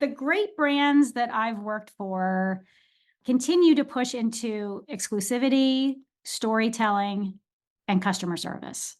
The great brands that I've worked for continue to push into exclusivity, storytelling, and customer service.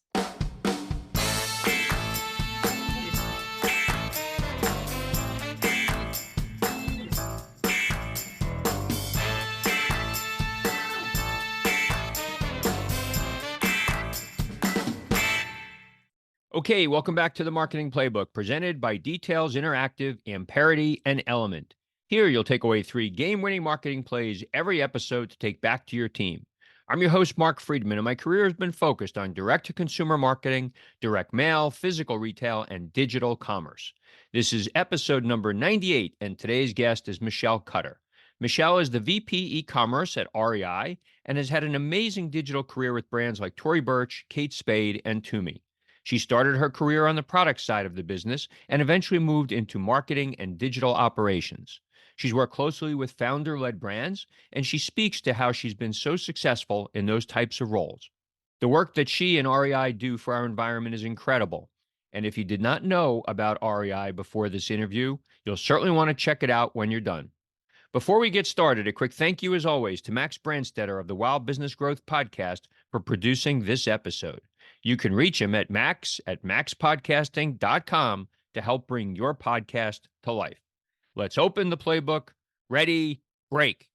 Okay, welcome back to the Marketing Playbook presented by Details Interactive, Amperity, and Element. Here, you'll take away 3 game-winning marketing plays every episode to take back to your team. I'm your host, Mark Friedman, and my career has been focused on direct-to-consumer marketing, direct mail, physical retail, and digital commerce. This is episode number 98, and today's guest is Michelle Cutter. Michelle is the VP e-commerce at REI and has had an amazing digital career with brands like Tory Burch, Kate Spade, and Tumi. She started her career on the product side of the business and eventually moved into marketing and digital operations. She's worked closely with founder-led brands, and she speaks to how she's been so successful in those types of roles. The work that she and REI do for our environment is incredible. And if you did not know about REI before this interview, you'll certainly want to check it out when you're done. Before we get started, a quick thank you as always to Max Brandstetter of the Wild Business Growth Podcast for producing this episode. You can reach him at max@maxpodcasting.com to help bring your podcast to life. Let's open the playbook. Ready, break.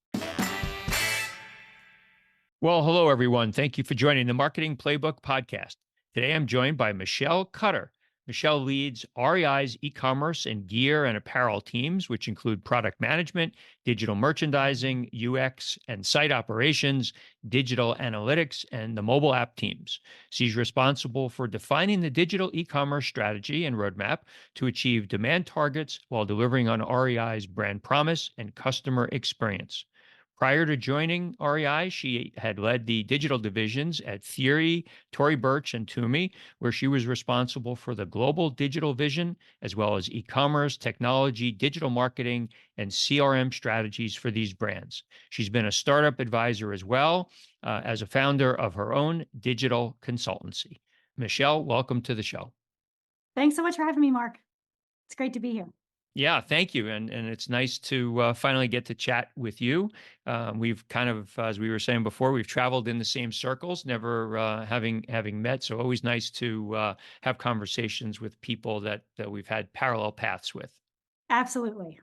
Well, hello, everyone. Thank you for joining the Marketing Playbook podcast. Today, I'm joined by Michelle Cutter. Michelle leads REI's e-commerce and gear and apparel teams, which include product management, digital merchandising, UX and site operations, digital analytics, and the mobile app teams. She's responsible for defining the digital e-commerce strategy and roadmap to achieve demand targets while delivering on REI's brand promise and customer experience. Prior to joining REI, she had led the digital divisions at Theory, Tory Burch, and Tumi, where she was responsible for the global digital vision, as well as e-commerce, technology, digital marketing, and CRM strategies for these brands. She's been a startup advisor as well as a founder of her own digital consultancy. Michelle, welcome to the show. Thanks so much for having me, Mark. It's great to be here. Yeah, thank you, and it's nice to finally get to chat with you. We've kind of, as we were saying before, we've traveled in the same circles, never having met. So always nice to have conversations with people that we've had parallel paths with. Absolutely.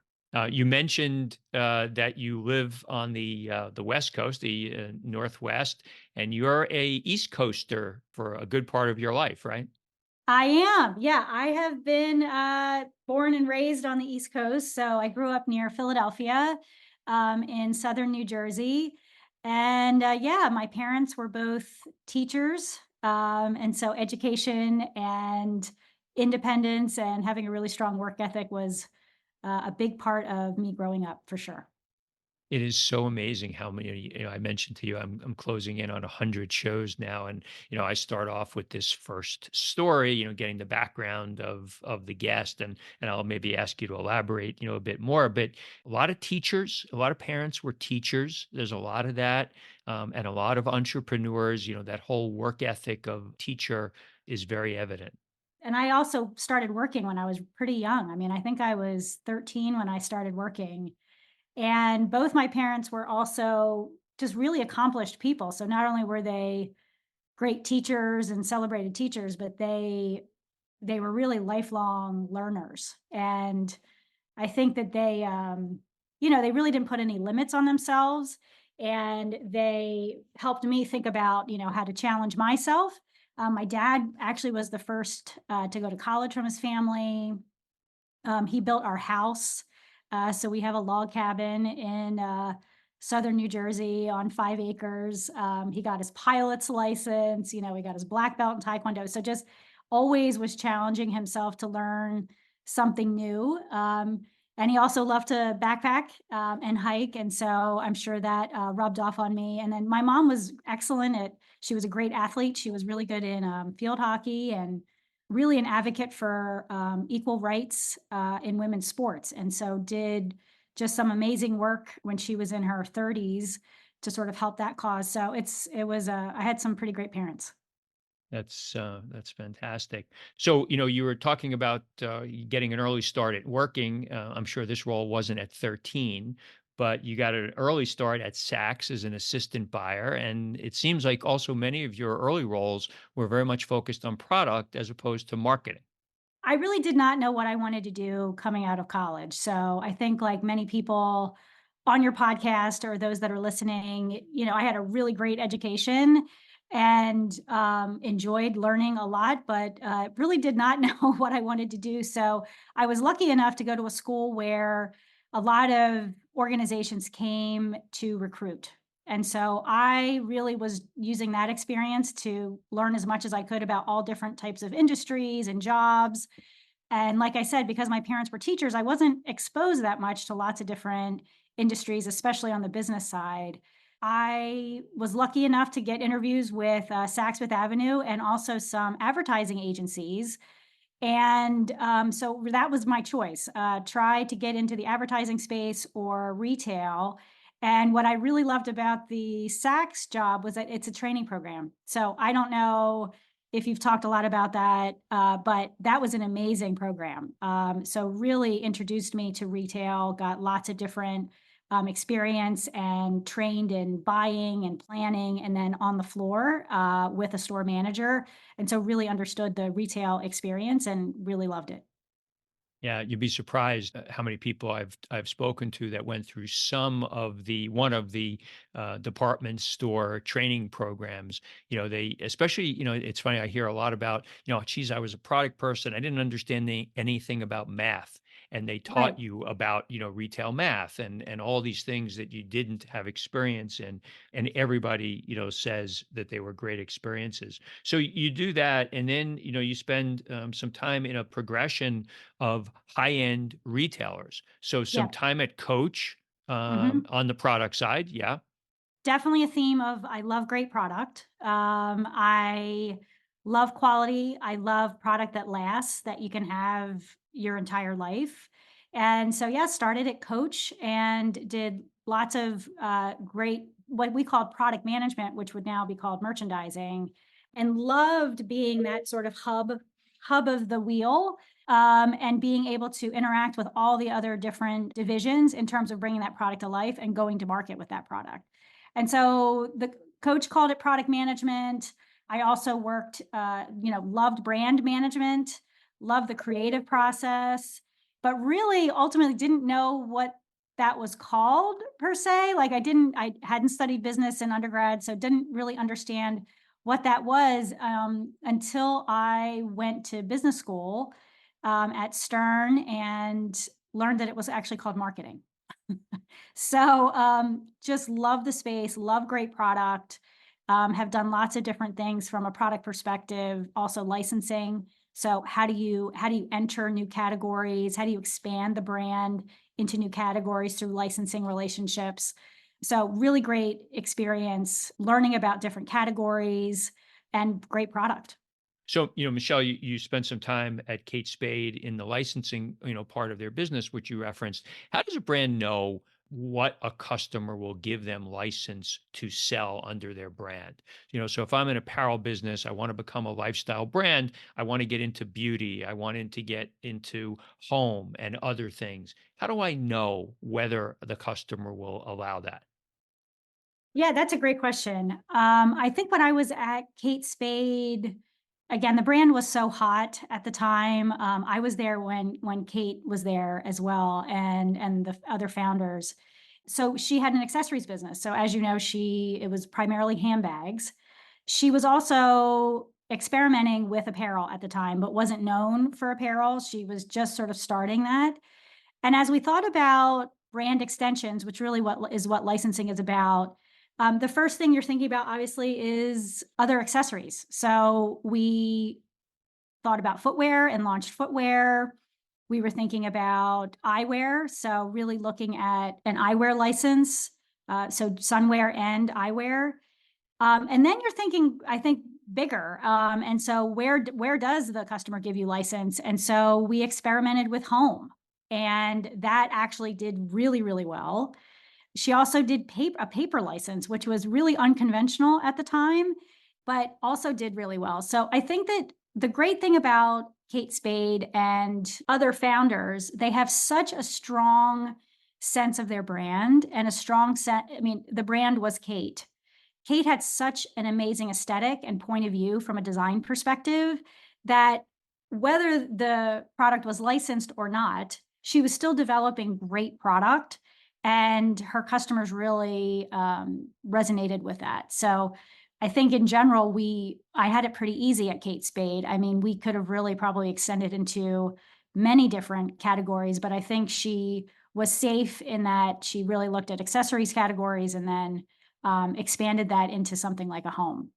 You mentioned that you live on the West Coast, the Northwest, and you're a East Coaster for a good part of your life, right? I am. Yeah, I have been born and raised on the East Coast. So I grew up near Philadelphia in southern New Jersey. And yeah, my parents were both teachers. And so education and independence and having a really strong work ethic was a big part of me growing up for sure. It is so amazing how many, I mentioned to you, I'm closing in on 100 shows now. And, I start off with this first story, getting the background of the guest and I'll maybe ask you to elaborate, a bit more, but a lot of teachers, a lot of parents were teachers. There's a lot of that. And a lot of entrepreneurs, that whole work ethic of teacher is very evident. And I also started working when I was pretty young. I mean, I think I was 13 when I started working. And both my parents were also just really accomplished people. So not only were they great teachers and celebrated teachers, but they were really lifelong learners. And I think that they really didn't put any limits on themselves. And they helped me think about, how to challenge myself. My dad actually was the first to go to college from his family. He built our house. So we have a log cabin in southern New Jersey on 5 acres. He got his pilot's license, he got his black belt in Taekwondo. So just always was challenging himself to learn something new. And he also loved to backpack and hike. And so I'm sure that rubbed off on me. And then my mom was excellent she was a great athlete. She was really good in field hockey and really an advocate for equal rights in women's sports. And so did just some amazing work when she was in her 30s to sort of help that cause. So I had some pretty great parents. That's fantastic. So, you were talking about getting an early start at working. I'm sure this role wasn't at 13, but you got an early start at Saks as an assistant buyer. And it seems like also many of your early roles were very much focused on product as opposed to marketing. I really did not know what I wanted to do coming out of college. So I think, like many people on your podcast or those that are listening, I had a really great education and enjoyed learning a lot, but really did not know what I wanted to do. So I was lucky enough to go to a school where a lot of organizations came to recruit. And so I really was using that experience to learn as much as I could about all different types of industries and jobs. And like I said, because my parents were teachers, I wasn't exposed that much to lots of different industries, especially on the business side. I was lucky enough to get interviews with Saks Fifth Avenue and also some advertising agencies, and so that was my choice. Try to get into the advertising space or retail. And what I really loved about the Saks job was that it's a training program. So I don't know if you've talked a lot about that, but that was an amazing program. So really introduced me to retail, got lots of different experience and trained in buying and planning and then on the floor with a store manager, and so really understood the retail experience and really loved it. Yeah, you'd be surprised at how many people I've spoken to that went through some of the one of the department store training programs. They especially, it's funny. I hear a lot about, geez, I was a product person. I didn't understand anything about math, and they taught Right. you about, retail math and all these things that you didn't have experience in. And everybody, says that they were great experiences. So you do that, and then you spend some time in a progression of high-end retailers. So some Yeah. time at Coach, Mhm. on the product side, yeah. Definitely a theme of I love great product. I love quality. I love product that lasts, that you can have your entire life. And so, yeah, started at Coach and did lots of great, what we called product management, which would now be called merchandising, and loved being that sort of hub of the wheel, and being able to interact with all the other different divisions in terms of bringing that product to life and going to market with that product. And so the coach called it product management. I also worked, loved brand management, loved the creative process, but really ultimately didn't know what that was called per se. Like I hadn't studied business in undergrad, so didn't really understand what that was until I went to business school at Stern and learned that it was actually called marketing. So, just love the space, love great product, have done lots of different things from a product perspective, also licensing. So how do you enter new categories? How do you expand the brand into new categories through licensing relationships? So really great experience learning about different categories and great product. So, Michelle, you spent some time at Kate Spade in the licensing, part of their business, which you referenced. How does a brand know what a customer will give them license to sell under their brand? So if I'm an apparel business, I want to become a lifestyle brand. I want to get into beauty. I want to get into home and other things. How do I know whether the customer will allow that? Yeah, that's a great question. I think when I was at Kate Spade, again, the brand was so hot at the time. I was there when Kate was there as well, and the other founders. So she had an accessories business. So as you know, she it was primarily handbags. She was also experimenting with apparel at the time, but wasn't known for apparel. She was just sort of starting that. And as we thought about brand extensions, which really what licensing is about, the first thing you're thinking about obviously is other accessories. So we thought about footwear and launched footwear. We were thinking about eyewear, so really looking at an eyewear license, so sunwear and eyewear. And then you're thinking, I think, bigger. And so where does the customer give you license? And so we experimented with home, and that actually did really, really well. She also did a paper license, which was really unconventional at the time. but also did really well. So I think that the great thing about Kate Spade and other founders, they have such a strong sense of their brand and a strong set. I mean, the brand was Kate. Kate had such an amazing aesthetic and point of view from a design perspective that whether the product was licensed or not, she was still developing great product, and her customers really resonated with that. So I think in general, I had it pretty easy at Kate Spade. I mean, we could have really probably extended into many different categories, but I think she was safe in that she really looked at accessories categories and then expanded that into something like a home.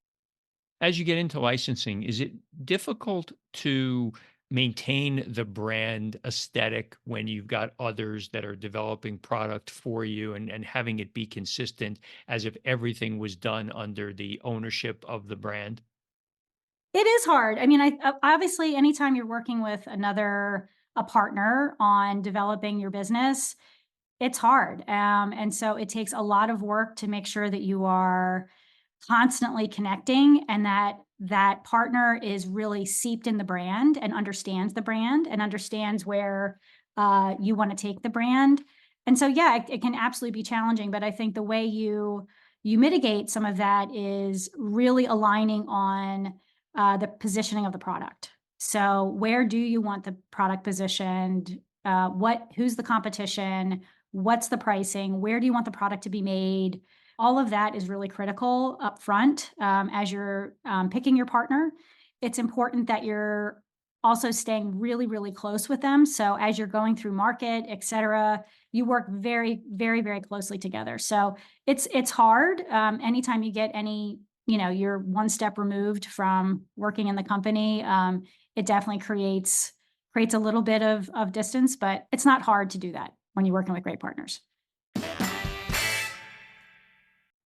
As you get into licensing, is it difficult to maintain the brand aesthetic when you've got others that are developing product for you and having it be consistent as if everything was done under the ownership of the brand? It is hard. I mean, obviously, anytime you're working with a partner on developing your business, it's hard. And so it takes a lot of work to make sure that you are constantly connecting and that that partner is really seeped in the brand and understands the brand and understands where you want to take the brand. And so, yeah, it can absolutely be challenging. But I think the way you mitigate some of that is really aligning on the positioning of the product. So, where do you want the product positioned? Who's the competition? What's the pricing? Where do you want the product to be made? All of that is really critical up front as you're picking your partner. It's important that you're also staying really, really close with them. So as you're going through market, et cetera, you work very, very, very closely together. So it's hard. Anytime you get you're one step removed from working in the company, it definitely creates a little bit of distance, but it's not hard to do that when you're working with great partners.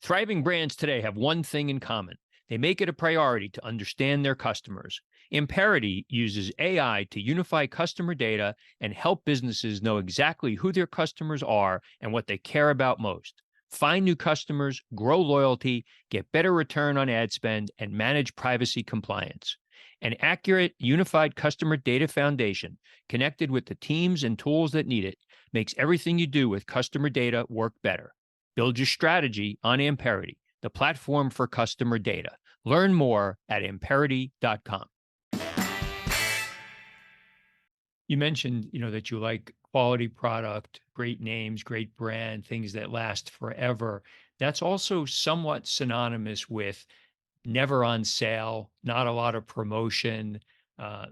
Thriving brands today have one thing in common. They make it a priority to understand their customers. Imperity uses AI to unify customer data and help businesses know exactly who their customers are and what they care about most. Find new customers, grow loyalty, get better return on ad spend, and manage privacy compliance. An accurate, unified customer data foundation connected with the teams and tools that need it makes everything you do with customer data work better. Build your strategy on Amperity, the platform for customer data. Learn more at amperity.com. You mentioned, that you like quality product, great names, great brand, things that last forever. That's also somewhat synonymous with never on sale, not a lot of promotion,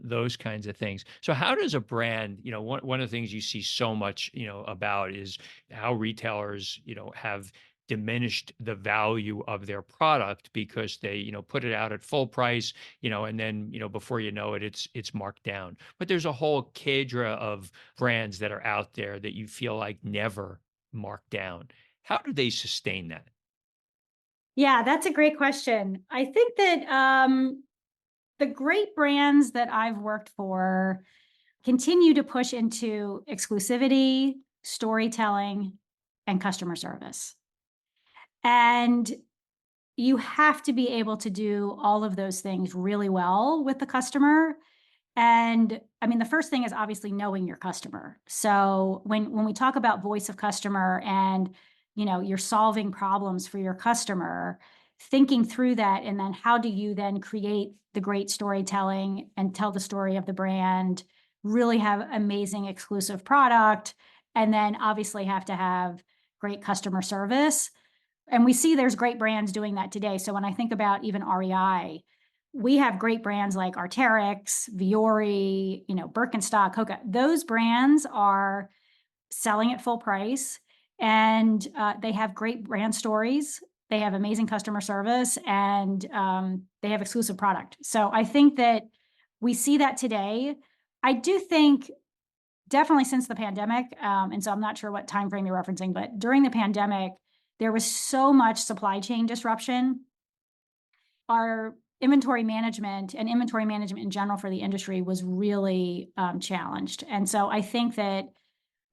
those kinds of things. So how does a brand, one of the things you see so much, about is how retailers, have diminished the value of their product because they, put it out at full price, and then, before you know it, it's marked down. But there's a whole cadre of brands that are out there that you feel like never marked down. How do they sustain that? Yeah, that's a great question. I think that the great brands that I've worked for continue to push into exclusivity, storytelling, and customer service. And you have to be able to do all of those things really well with the customer. And I mean, the first thing is obviously knowing your customer. So when we talk about voice of customer and you're solving problems for your customer, thinking through that and then how do you then create the great storytelling and tell the story of the brand, really have amazing exclusive product, and then obviously have to have great customer service. And we see there's great brands doing that today. So when I think about even REI, we have great brands like Arc'teryx, Viore, Birkenstock, Hoka. Those brands are selling at full price, and they have great brand stories. They have amazing customer service, and they have exclusive product. So I think that we see that today. I do think definitely since the pandemic, and so I'm not sure what time frame you're referencing, but during the pandemic, there was so much supply chain disruption. Our inventory management and inventory management in general for the industry was really challenged. And so I think that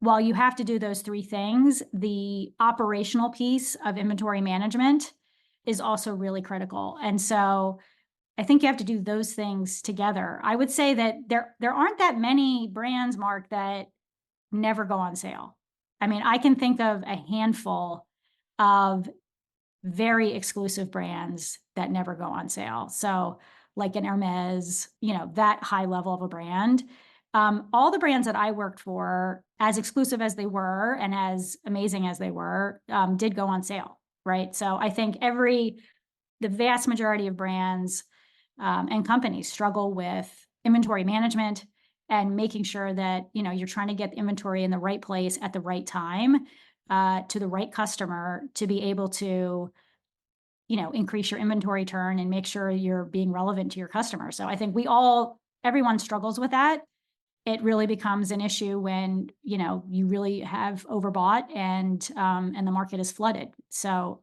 while you have to do those three things, the operational piece of inventory management is also really critical. And so I think you have to do those things together. I would say that there aren't that many brands, Mark, that never go on sale. I mean, I can think of a handful of very exclusive brands that never go on sale. So, like an Hermes, that high level of a brand. All the brands that I worked for, as exclusive as they were and as amazing as they were, did go on sale, right? So I think the vast majority of brands and companies struggle with inventory management and making sure that you're trying to get the inventory in the right place at the right time to the right customer to be able to increase your inventory turn and make sure you're being relevant to your customer. So I think everyone struggles with that. It really becomes an issue when you really have overbought and the market is flooded. So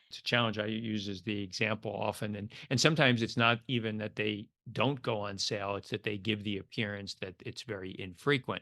It's a challenge I use as the example often, and sometimes it's not even that they don't go on sale, it's that they give the appearance that it's very infrequent.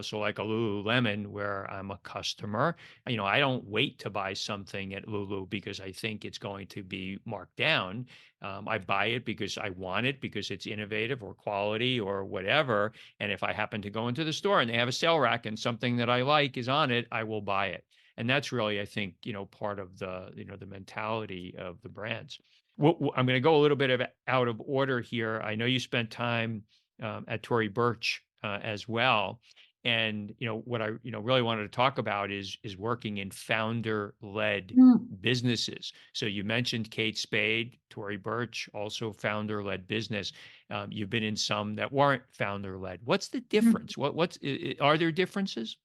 So like a Lululemon where I'm a customer, I don't wait to buy something at Lulu because I think it's going to be marked down. I buy it because I want it, because it's innovative or quality or whatever. And if I happen to go into the store and they have a sale rack and something that I like is on it, I will buy it. And that's really, I think, part of the mentality of the brands. I'm going to go a little bit out of order here. I know you spent time at Tory Burch as well. And, what I, really wanted to talk about is working in founder-led mm, businesses. So you mentioned Kate Spade, Tory Burch, also founder-led business. You've been in some that weren't founder-led. What's the mhm. difference? Are there differences?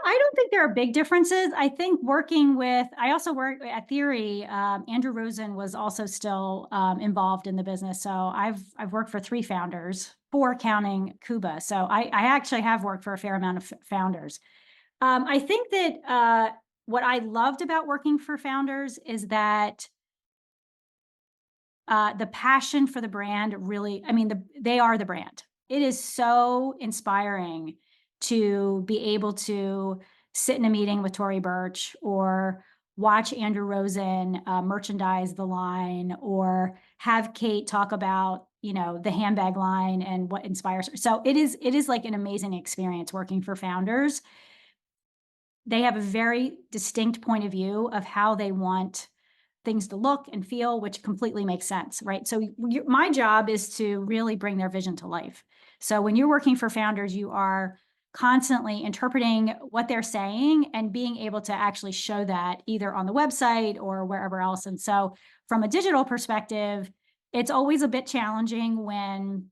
I don't think there are big differences. I think I also work at Theory. Andrew Rosen was also still involved in the business. So I've worked for three founders, four counting Kuba. So I actually have worked for a fair amount of founders. I think that what I loved about working for founders is that the passion for the brand really, I mean, they are the brand. It is so inspiring to be able to sit in a meeting with Tory Burch or watch Andrew Rosen merchandise the line or have Kate talk about, the handbag line and what inspires her. So it is like an amazing experience working for founders. They have a very distinct point of view of how they want things to look and feel, which completely makes sense, right? So my job is to really bring their vision to life. So when you're working for founders, you are constantly interpreting what they're saying and being able to actually show that either on the website or wherever else. And so from a digital perspective, it's always a bit challenging when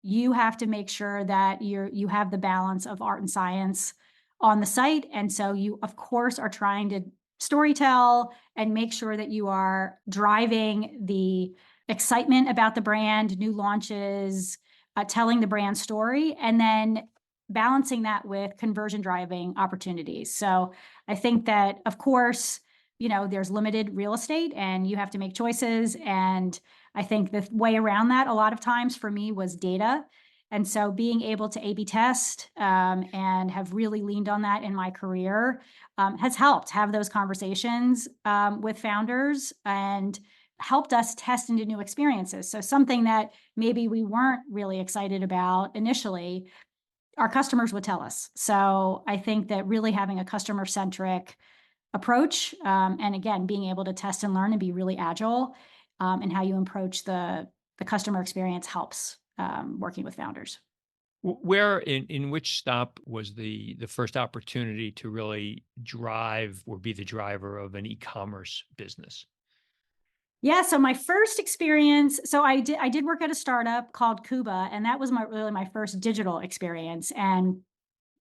you have to make sure that you have the balance of art and science on the site. And so you, of course, are trying to storytell and make sure that you are driving the excitement about the brand, new launches, telling the brand story, and then balancing that with conversion driving opportunities. So I think that, of course, there's limited real estate and you have to make choices. And I think the way around that a lot of times for me was data. And so being able to A/B test and have really leaned on that in my career has helped have those conversations with founders and helped us test into new experiences. So something that maybe we weren't really excited about initially, our customers would tell us. So I think that really having a customer centric approach and again, being able to test and learn and be really agile in how you approach the customer experience helps working with founders. Where in which stop was the first opportunity to really drive or be the driver of an e-commerce business? Yeah, so my first experience, so I did work at a startup called Kuba, and that was really my first digital experience. And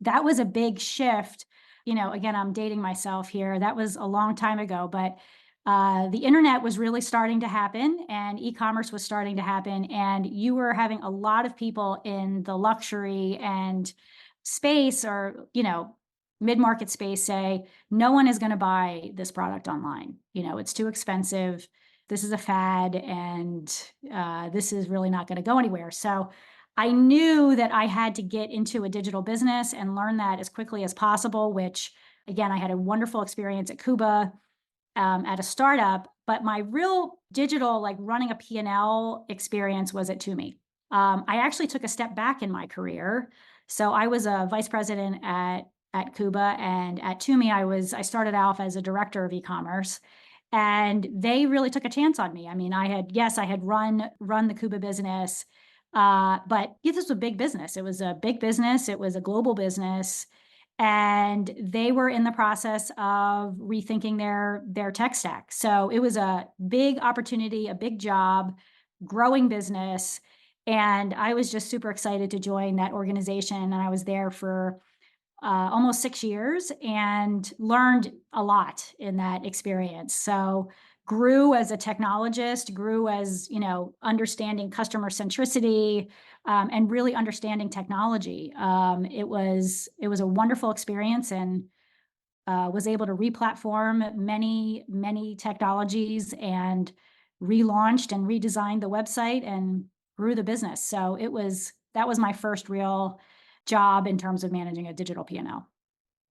that was a big shift. Again, I'm dating myself here. That was a long time ago, but the internet was really starting to happen and e-commerce was starting to happen. And you were having a lot of people in the luxury and space or, mid-market space say, no one is going to buy this product online. It's too expensive. This is a fad and this is really not going to go anywhere. So I knew that I had to get into a digital business and learn that as quickly as possible, which again, I had a wonderful experience at Kuba. at a startup, but my real digital, like running a P&L experience was at Toomey. I actually took a step back in my career. So I was a vice president at Kuba, and at Toomey, I started off as a director of e-commerce, and they really took a chance on me. I mean, I had run the Kuba business, but this was a big business. It was a big business. It was a global business, and they were in the process of rethinking their tech stack. So it was a big opportunity, a big job, growing business, and I was just super excited to join that organization. And I was there for almost 6 years and learned a lot in that experience. So grew as a technologist, grew as, understanding customer centricity, and really understanding technology. It was a wonderful experience, and was able to replatform many technologies, and relaunched and redesigned the website and grew the business. So that was my first real job in terms of managing a digital P&L.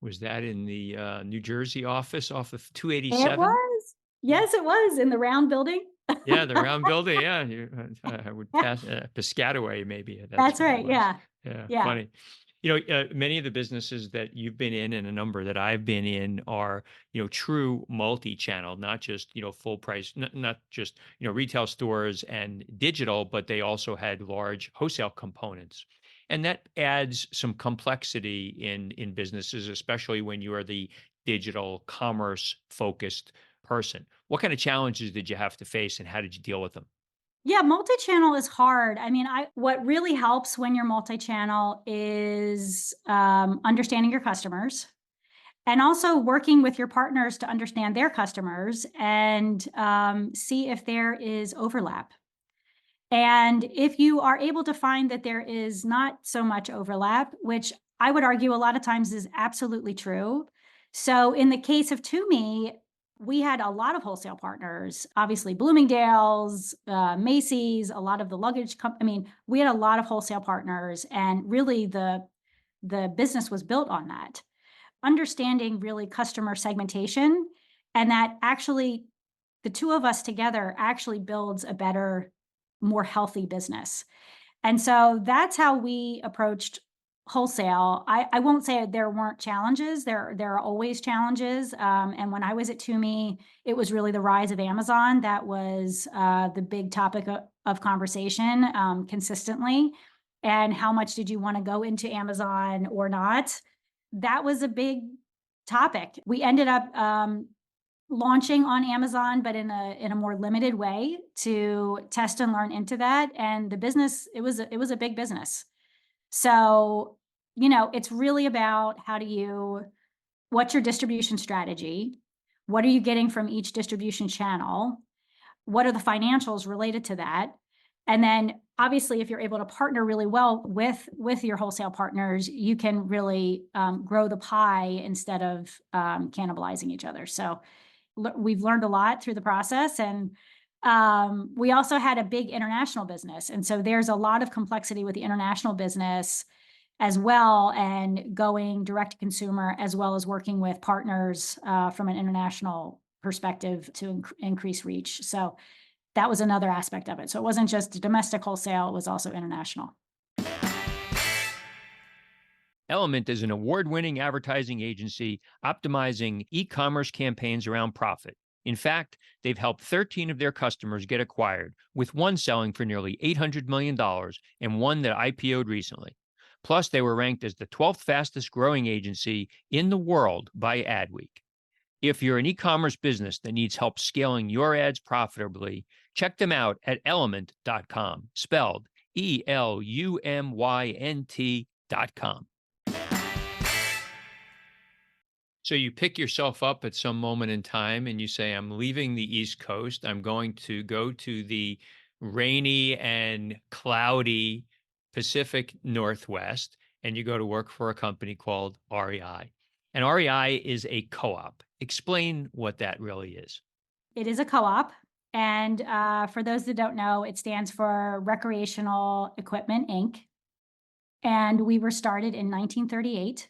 Was that in the New Jersey office off of It 287? was. Yeah. Yes, it was in the round building. Yeah, the round building, yeah, I would Yeah, pass Piscataway maybe, that's that's what it right. was. Yeah. Yeah, Yeah. funny. Many of the businesses that you've been in and a number that I've been in are, true multi-channel, not just, full price, not just, retail stores and digital, but they also had large wholesale components. And that adds some complexity in businesses, especially when you are the digital commerce focused person. What kind of challenges did you have to face and how did you deal with them? Yeah, multi-channel is hard. I mean, what really helps when you're multi-channel is understanding your customers, and also working with your partners to understand their customers, and see if there is overlap. And if you are able to find that there is not so much overlap, which I would argue a lot of times is absolutely true. So in the case of Toomey, we had a lot of wholesale partners, obviously Bloomingdale's, Macy's, a lot of the I mean, we had a lot of wholesale partners, and really the business was built on that. Understanding really customer segmentation, and that actually the two of us together actually builds a better, more healthy business. And so that's how we approached wholesale. I won't say there weren't challenges. There are always challenges. And when I was at Toomey, it was really the rise of Amazon that was the big topic of conversation, consistently. And how much did you want to go into Amazon or not? That was a big topic. We ended up launching on Amazon, but in a more limited way to test and learn into that. And the business, it was a big business. So, it's really about what's your distribution strategy? What are you getting from each distribution channel? What are the financials related to that? And then obviously, if you're able to partner really well with your wholesale partners, you can really grow the pie instead of cannibalizing each other. So we've learned a lot through the process, and we also had a big international business, and so there's a lot of complexity with the international business as well, and going direct to consumer, as well as working with partners from an international perspective to increase reach. So that was another aspect of it. So it wasn't just domestic wholesale, it was also international. Element is an award winning advertising agency optimizing e commerce campaigns around profit. In fact, they've helped 13 of their customers get acquired, with one selling for nearly $800 million and one that IPO'd recently. Plus, they were ranked as the 12th fastest growing agency in the world by Adweek. If you're an e commerce business that needs help scaling your ads profitably, check them out at element.com, spelled ELUMYNT.com. So you pick yourself up at some moment in time and you say, I'm leaving the East Coast. I'm going to go to the rainy and cloudy Pacific Northwest, and you go to work for a company called REI. And REI is a co op. Explain what that really is. It is a co-op. And for those that don't know, it stands for Recreational Equipment Inc. And we were started in 1938.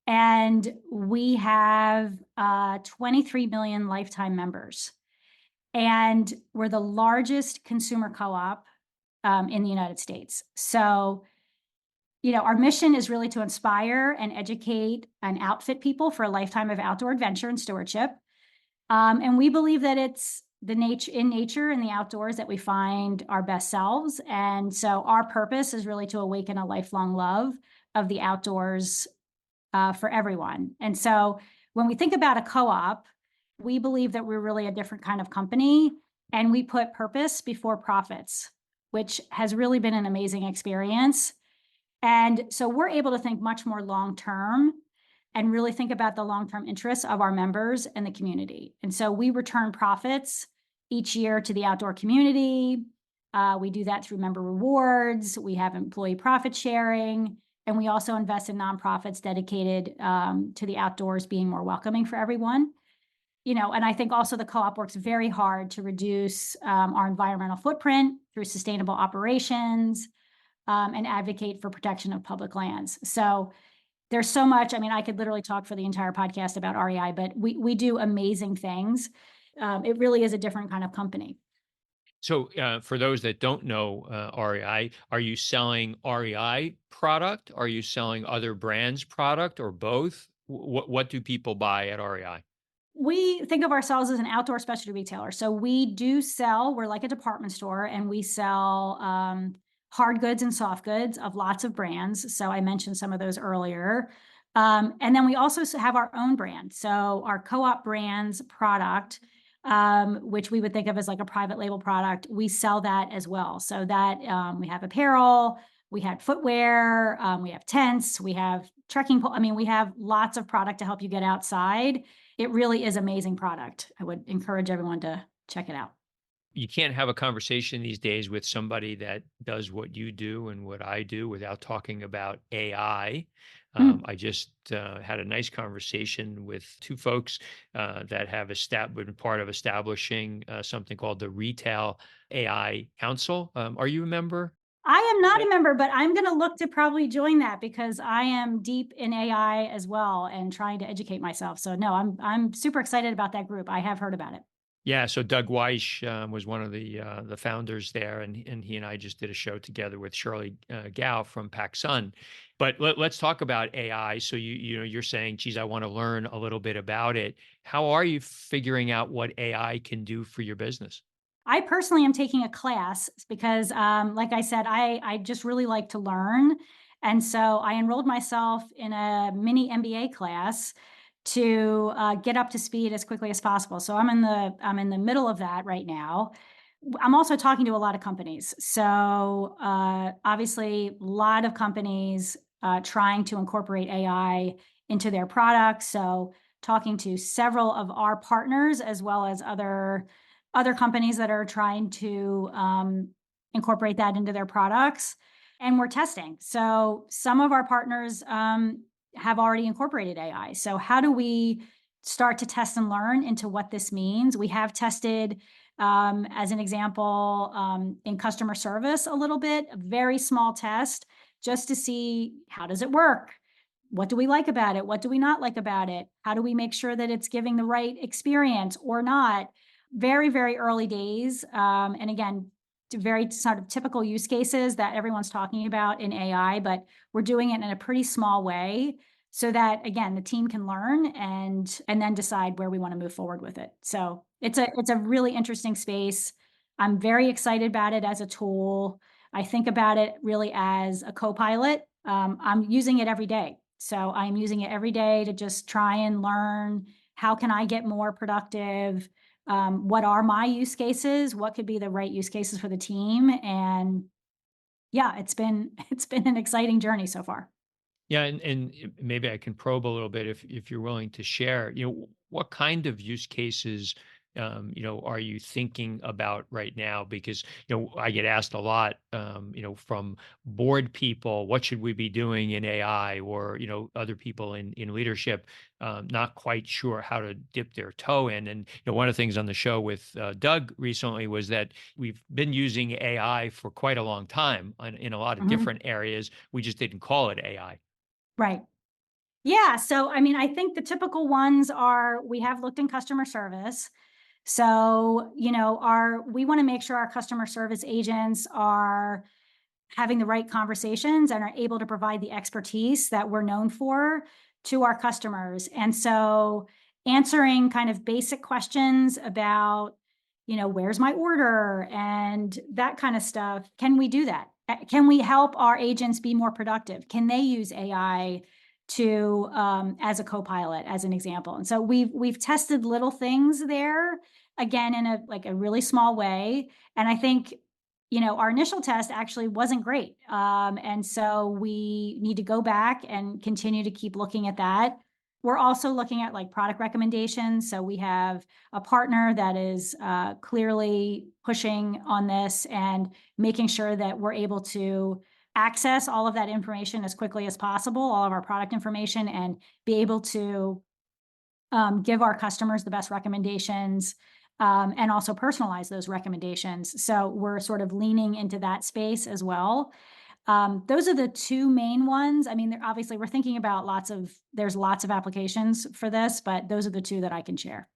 And we have 23 million lifetime members. And we're the largest consumer co-op in the United States. So, our mission is really to inspire and educate and outfit people for a lifetime of outdoor adventure and stewardship. And we believe that it's the nature in the outdoors that we find our best selves. And so our purpose is really to awaken a lifelong love of the outdoors for everyone. And so when we think about a co-op, we believe that we're really a different kind of company, and we put purpose before profits, which has really been an amazing experience. And so we're able to think much more long term and really think about the long term interests of our members and the community. And so we return profits each year to the outdoor community. We do that through member rewards. We have employee profit sharing. And we also invest in nonprofits dedicated to the outdoors being more welcoming for everyone. And I think also the co-op works very hard to reduce our environmental footprint through sustainable operations, and advocate for protection of public lands. So there's so much. I mean, I could literally talk for the entire podcast about REI, but we do amazing things. It really is a different kind of company. So, for those that don't know REI, are you selling REI product? Are you selling other brands' product, or both? What do people buy at REI? We think of ourselves as an outdoor specialty retailer. So we do sell, we're like a department store, and we sell hard goods and soft goods of lots of brands. So I mentioned some of those earlier. And then we also have our own brand. So our co-op brands product, which we would think of as like a private label product, we sell that as well. So that we have apparel, we have footwear, we have tents, we have trekking pole. I mean, we have lots of product to help you get outside. It really is amazing product. I would encourage everyone to check it out. You can't have a conversation these days with somebody that does what you do and what I do without talking about AI. Mm. I just had a nice conversation with two folks that have been part of establishing something called the Retail AI Council. Are you a member? I am not a member, but I'm gonna look to probably join that because I am deep in AI as well and trying to educate myself. So no, I'm super excited about that group. I have heard about it. Yeah, so Doug Weish was one of the founders there, and he and I just did a show together with Shirley Gao from PacSun. But let's talk about AI. So you're saying, geez, I want to learn a little bit about it. How are you figuring out what AI can do for your business? I personally am taking a class because, like I said, I just really like to learn, and so I enrolled myself in a mini MBA class to get up to speed as quickly as possible. So I'm in the middle of that right now. I'm also talking to a lot of companies. So obviously, a lot of companies trying to incorporate AI into their products. So talking to several of our partners as well as other companies that are trying to incorporate that into their products, and we're testing. So some of our partners have already incorporated AI. So how do we start to test and learn into what this means? We have tested, as an example, in customer service a little bit, a very small test, just to see how does it work. What do we like about it? What do we not like about it? How do we make sure that it's giving the right experience or not? Very, very early days. And again, very sort of typical use cases that everyone's talking about in AI, but we're doing it in a pretty small way so that again the team can learn and then decide where we want to move forward with it. So it's a really interesting space. I'm very excited about it as a tool. I think about it really as a co-pilot. I'm using it every day. So I'm using it every day to just try and learn how can I get more productive, what are my use cases, what could be the right use cases for the team, and yeah, it's been an exciting journey so far. Yeah, and maybe I can probe a little bit if you're willing to share. What kind of use cases, are you thinking about right now? Because I get asked a lot, from board people, what should we be doing in AI, or other people in leadership, not quite sure how to dip their toe in. And one of the things on the show with Doug recently was that we've been using AI for quite a long time in a lot of Mhm. different areas. We just didn't call it AI. Right. Yeah, so I mean, I think the typical ones are we have looked in customer service. So, we want to make sure our customer service agents are having the right conversations and are able to provide the expertise that we're known for to our customers. And so answering kind of basic questions about, where's my order and that kind of stuff. Can we do that? Can we help our agents be more productive? Can they use AI to as a co-pilot, as an example? And so we've tested little things there, again, in a really small way. And I think our initial test actually wasn't great. And so we need to go back and continue to keep looking at that. We're also looking at like product recommendations. So we have a partner that is clearly pushing on this and making sure that we're able to access all of that information as quickly as possible, all of our product information, and be able to give our customers the best recommendations, and also personalize those recommendations. So we're sort of leaning into that space as well. Those are the two main ones. I mean, obviously, we're thinking about there's lots of applications for this, but those are the two that I can share.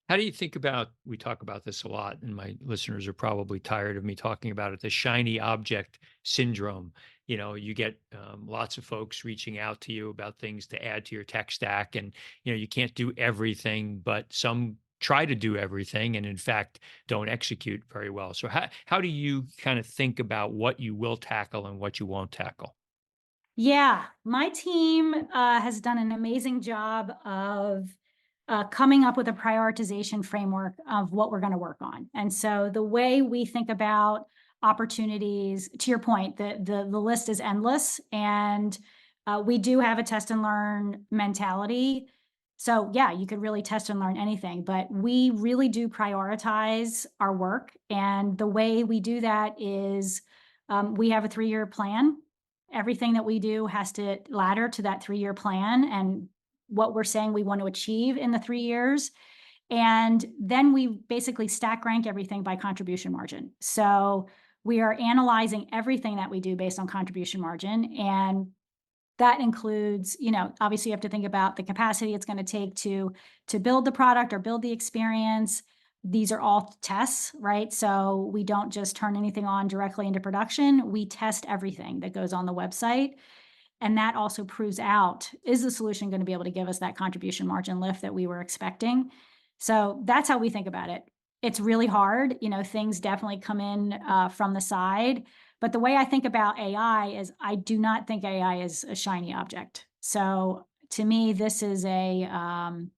How do you think about, we talk about this a lot, and my listeners are probably tired of me talking about it, the shiny object syndrome. You get lots of folks reaching out to you about things to add to your tech stack, and you can't do everything, but some try to do everything, and in fact, don't execute very well. So how do you kind of think about what you will tackle and what you won't tackle? Yeah, my team has done an amazing job of coming up with a prioritization framework of what we're going to work on. And so the way we think about opportunities, to your point, the list is endless, and we do have a test and learn mentality. So yeah, you could really test and learn anything, but we really do prioritize our work. And the way we do that is we have a 3-year plan. Everything that we do has to ladder to that 3-year plan and what we're saying we want to achieve in the 3 years. And then we basically stack rank everything by contribution margin. So we are analyzing everything that we do based on contribution margin. And that includes, obviously you have to think about the capacity it's going to take to build the product or build the experience. These are all tests, right? So we don't just turn anything on directly into production. We test everything that goes on the website. And that also proves out, is the solution going to be able to give us that contribution margin lift that we were expecting? So that's how we think about it. It's really hard. Things definitely come in from the side. But the way I think about AI is I do not think AI is a shiny object. So to me, this is a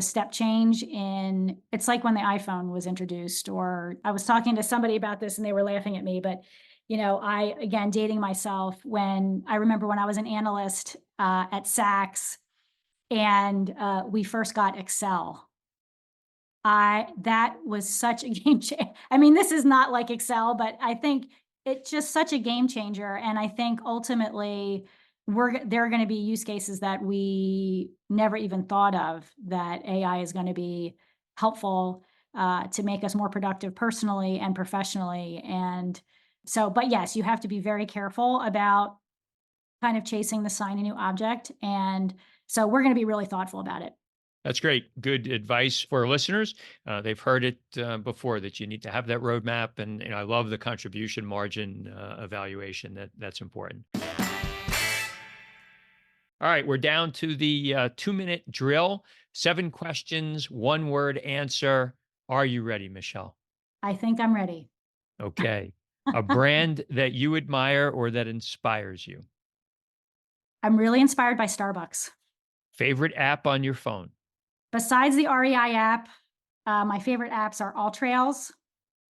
step change in, it's like when the iPhone was introduced, or I was talking to somebody about this and they were laughing at me, but I, again, dating myself, when I remember when I was an analyst at Saks and we first got Excel. That was such a game changer. I mean, this is not like Excel, but I think it's just such a game changer. And I think ultimately there are going to be use cases that we never even thought of, that AI is going to be helpful to make us more productive personally and professionally. And so, but yes, you have to be very careful about kind of chasing the shiny new object. And so we're going to be really thoughtful about it. That's great. Good advice for our listeners. They've heard it before, that you need to have that roadmap, and I love the contribution margin evaluation. That's important. All right, we're down to the 2-minute drill. 7 questions, 1-word answer. Are you ready, Michelle? I think I'm ready. Okay. A brand that you admire or that inspires you. I'm really inspired by Starbucks. Favorite app on your phone. Besides the REI app, my favorite apps are All Trails,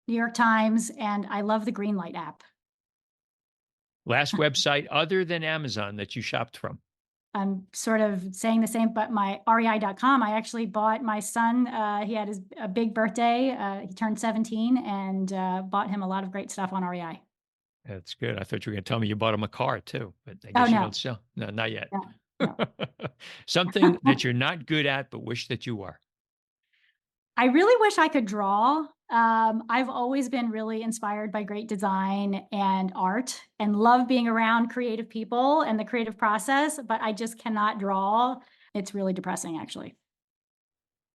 New York Times, and I love the Greenlight app. Last website other than Amazon that you shopped from. I'm sort of saying the same, but my REI.com, I actually bought my son, he had a big birthday. He turned 17, and bought him a lot of great stuff on REI. That's good. I thought you were going to tell me you bought him a car too, but I Oh, guess you don't no, sell. No, not yet. no, no. Something that you're not good at, but wish that you were. I really wish I could draw. I've always been really inspired by great design and art and love being around creative people and the creative process, but I just cannot draw. It's really depressing, actually.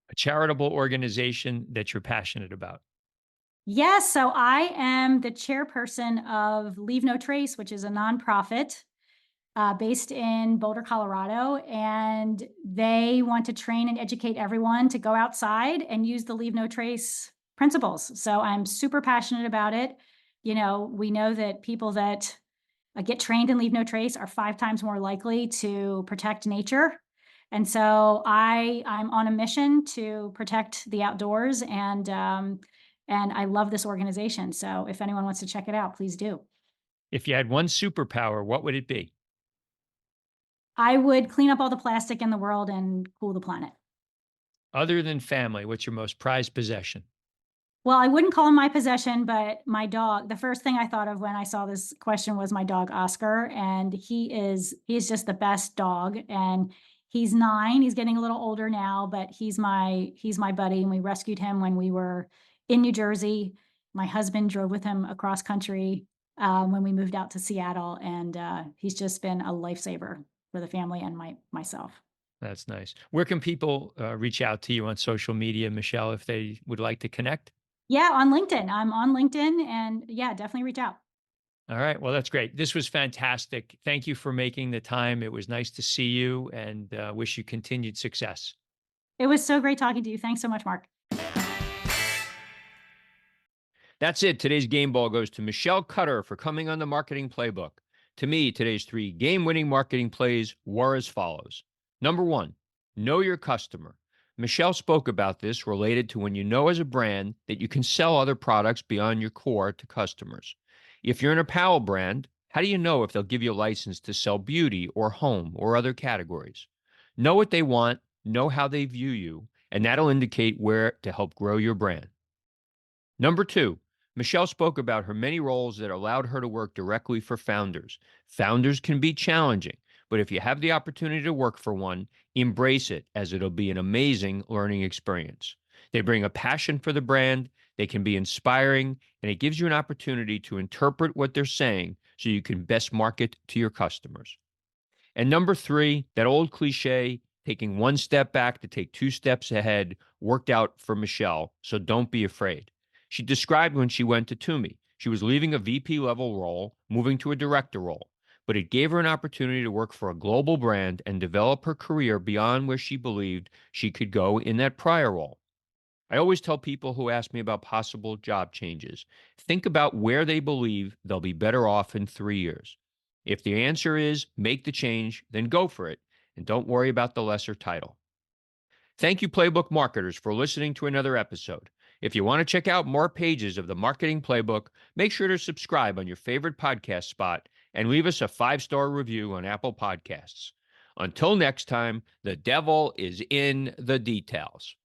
A charitable organization that you're passionate about. Yes, so I am the chairperson of Leave No Trace, which is a nonprofit based in Boulder, Colorado, and they want to train and educate everyone to go outside and use the Leave No Trace principles. So I'm super passionate about it. You know, we know that people that get trained in Leave No Trace are 5 times more likely to protect nature. And so I'm on a mission to protect the outdoors, and I love this organization. So if anyone wants to check it out, please do. If you had one superpower, what would it be? I would clean up all the plastic in the world and cool the planet. Other than family, what's your most prized possession? Well, I wouldn't call him my possession, but my dog. The first thing I thought of when I saw this question was my dog Oscar, and he's just the best dog. And he's 9. He's getting a little older now, but he's my buddy, and we rescued him when we were in New Jersey. My husband drove with him across country when we moved out to Seattle, and he's just been a lifesaver for the family and myself. That's nice. Where can people reach out to you on social media, Michelle, if they would like to connect? Yeah, on LinkedIn. I'm on LinkedIn, and yeah, definitely reach out. All right. Well, that's great. This was fantastic. Thank you for making the time. It was nice to see you and wish you continued success. It was so great talking to you. Thanks so much, Mark. That's it. Today's game ball goes to Michelle Cutter for coming on the marketing playbook. To me, today's 3 game winning marketing plays were as follows. Number 1, know your customer. Michelle spoke about this related to when you know as a brand that you can sell other products beyond your core to customers. If you're an apparel brand, how do you know if they'll give you a license to sell beauty or home or other categories? Know what they want, know how they view you, and that'll indicate where to help grow your brand. Number 2, Michelle spoke about her many roles that allowed her to work directly for founders. Founders can be challenging, but if you have the opportunity to work for one, embrace it as it'll be an amazing learning experience. They bring a passion for the brand, they can be inspiring, and it gives you an opportunity to interpret what they're saying so you can best market to your customers. And number 3, that old cliche, taking one step back to take 2 steps ahead, worked out for Michelle, so don't be afraid. She described when she went to Toomey. She was leaving a VP level role, moving to a director role, but it gave her an opportunity to work for a global brand and develop her career beyond where she believed she could go in that prior role. I always tell people who ask me about possible job changes, think about where they believe they'll be better off in 3 years. If the answer is make the change, then go for it and don't worry about the lesser title. Thank you, Playbook marketers, for listening to another episode. If you want to check out more pages of the Marketing Playbook, make sure to subscribe on your favorite podcast spot and leave us a 5-star review on Apple Podcasts. Until next time, the devil is in the details.